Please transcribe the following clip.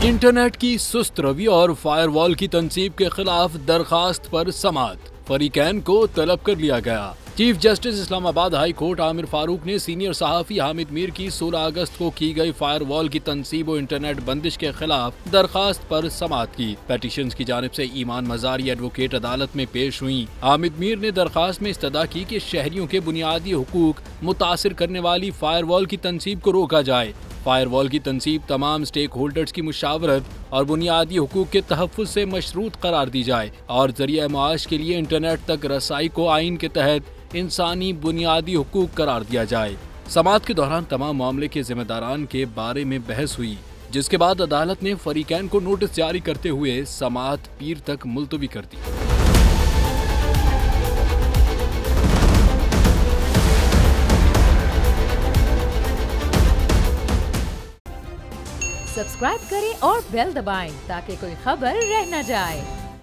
Internet की सुस्त रवि और फायरवॉल की तनसीब के खिलाफ दरखास्त पर समाअत, फरीकैन को तलब कर लिया गया। Chief justice Islamabad high court Aamir Farooq ने सीनियर सहाफ़ी हामिद मीर की 16 अगस्त को की गई फायरवॉल की तनसीब और इंटरनेट बंदिश के खिलाफ दरखास्त पर समाअत की। पेटिशंस की जानिब से ईमान मजारी एडवोकेट अदालत में पेश हुई। हामिद मीर ने दरखास्त में इस्तदा की कि शहरियों के बुनियादी हुकूक मुतासिर करने वाली फायरवॉल की तनसीब को रोका जाए। फायरवॉल की तनसीब तमाम स्टेक होल्डर्स की मुशावरत और बुनियादी हुकूक के तहफ़्फ़ुज़ से मशरूत करार दी जाए और ज़रिया माश के लिए इंटरनेट तक रसाई को आइन के तहत इंसानी बुनियादी हुकूक करार दिया जाए। समाअत के दौरान तमाम मामले के जिम्मेदारान के बारे में बहस हुई, जिसके बाद अदालत ने फरीकैन को नोटिस जारी करते हुए समाअत पीर तक मुलतवी कर दी। सब्सक्राइब करें और बेल दबाएं ताकि कोई खबर रह न जाए।